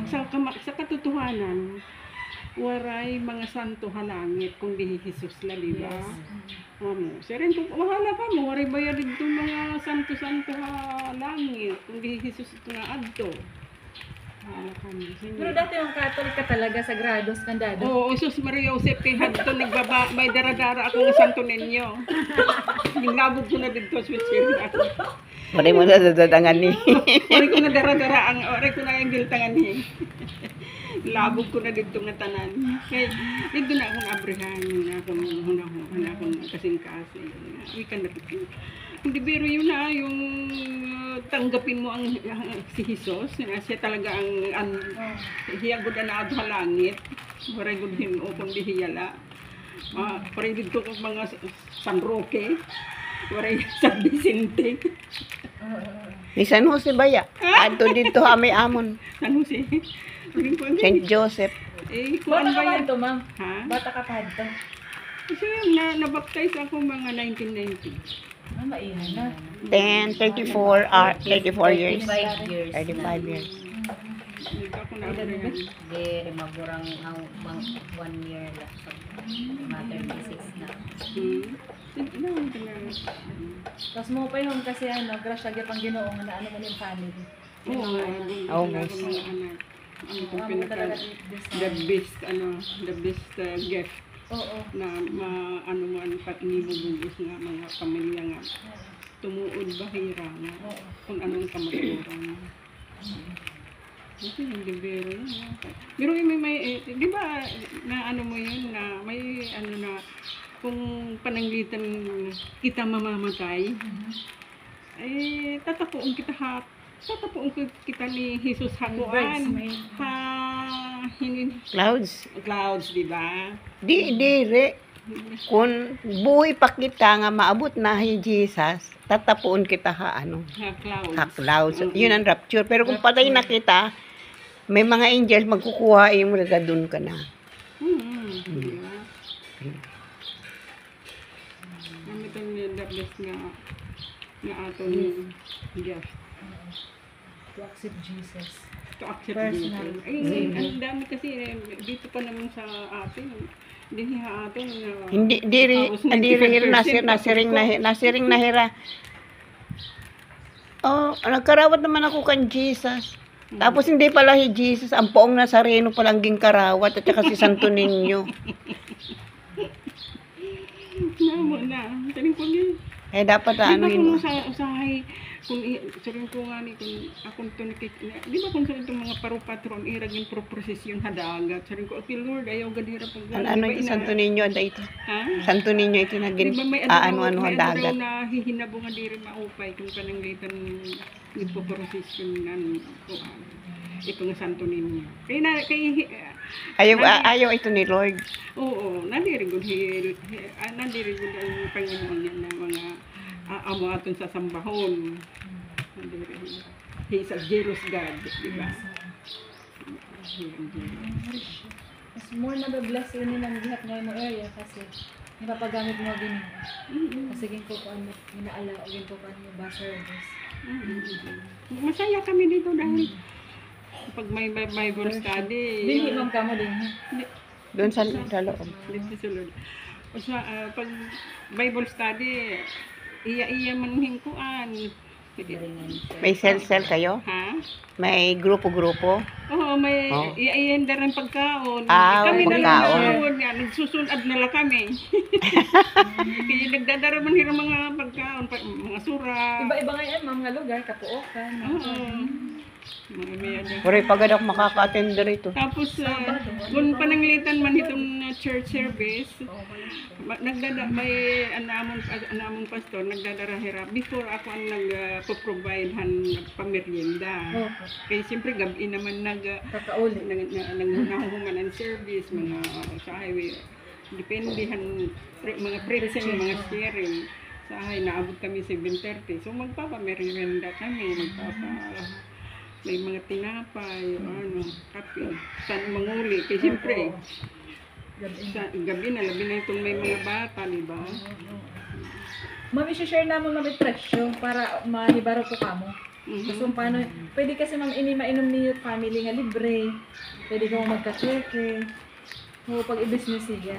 sa katotohanan, waray mga santo halangit kung di Jesus la, di ba? Siya rin po, wahala ka mo, waray bayad dito mga santo-santo halangit kung di Jesus ito nga adto. Wahala ka mo. Pero dati yung Catholic ka talaga, sagrados, kandado. Oo, Sus Maria Josep, hadto nagbaba, may dara-dara ako ng santo ninyo. Ginlabog ko na dito, Switzerland. Pwede mo na dadadangan ni. Ori ko na dara-dara, ori ko na yung giltangan niya. Labog ko na dito nga tanan. Kaya dito na akong abrihan, na akong kasing-kasing. Ikan na dito. Hindi biro yun na, yung tanggapin mo ang si Jesus, siya talaga ang hiyagod na adha langit. Waray gud him o kung dihiyala. Waray dito ko mga San Roque. Waray San Vicente. Ni San Jose baya. Adto dito amay amon. San Jose. Saint Joseph. Kuan Bata ka ba pa yan? ito, ma'am. Ha? Bata ka pa ito. Kasi nabaptize ako mga 1990. Maihan na. 34 years. 35 years. 35 years. Hindi ako na-abrihan. Very magurang 1 year lang. So, matter 36 na. Tapos mo pa yun kasi grasya gyapang Ginoo nga naano mo yung family. Oo, mga anak. Ang pinaka the best gift Oo. na ano mo ang patinibubugos nga mga pamilya nga tumuod bahira nga kung anong kamaturan. Kasi hindi biro yun. Pero may di ba na ano mo yun na may ano na kung pananglitan kita mamamatay, tatapuon kita ni Jesus hakuan. Clouds, di ba? Di dire. Kung buhay pa kita nga maabot na si Jesus, tatapuon kita Clouds. clouds. Yun ang rapture. Pero kung patay na kita, may mga angels magkukuha mo na doon ka na. Di ba? Ano itong the best nga aton gift. To accept Jesus. To accept Personal. Jesus. Ang dami kasi dito pa naman sa atin. Hindi atin na Hindi nasiring nahira. Oh, nagkarawat naman ako kan Jesus. Tapos hindi pala si Jesus, ang poong Nazareno palang ging karawat at saka si Santo Niño. Namo na. Taling ko yun. Dapat ano Di ba kung yun. usahay, kung sabihin ko nga ni, kung akong di ba kung sa itong mga parupatron, iragin pro prosesyon hadagat. Sabihin ko, okay Lord, ayaw ganira pag Ano yung Santo Niño anda ito? Ha? Santo Niño ito na Di ba may ano may dagat. daw na hihinabo nga diri maupay kung pananglitan ito prosesyon nan kuan. Ito nga Santo Niño. Ayaw ito ni Lord. Oo, nadirigod ang Panginoon niya na mga amo aton sa sambahon. He is a jealous God, di ba? Mas more na bless yun ng lahat ng area kasi napapagamit mo din. Kasi ginko ko ano, inaala o ginko ko ano ba service. Masaya kami dito dahil pag may Bible study. Dili ma'am kamo din. Doon sa loob. Dito sa Lord. O sa pag Bible study, iya man hingkuan. May cell kayo? Ha? May grupo-grupo? Oo, may Oh. iayanda rin pagkaon. May Kami na pagkaon. lang nagsusunod nila kami. Kaya nagdadara man hirang mga pagkaon, mga sura. Iba-iba nga yan ma'am nga lugar, Kapuokan. Oo. Mga Pare pagad ako makaka-attend dito. Tapos, kung pananglitan man itong church service, may anamon pastor, nagdadarahira. Before ako ang nag-provide pamerienda. Kaya siyempre gabi naman Kakauli. nahuhuman ang service, mga sa highway. Dependihan, mga preaching, mga sharing. Sa highway, naabot kami 7:30. So magpapamerienda kami, may mga tinapay, kape, saan manguli. Kasi siyempre, sa gabi na, labi na itong may mga bata, di ba? Ma'am, i-share naman ma'am yung presyo para manibaro po kamo. Kasi kung paano, pwede kasi ma'am ini mainom niyo family nga libre. Pwede kang magka-cheque. O pag i-business siya.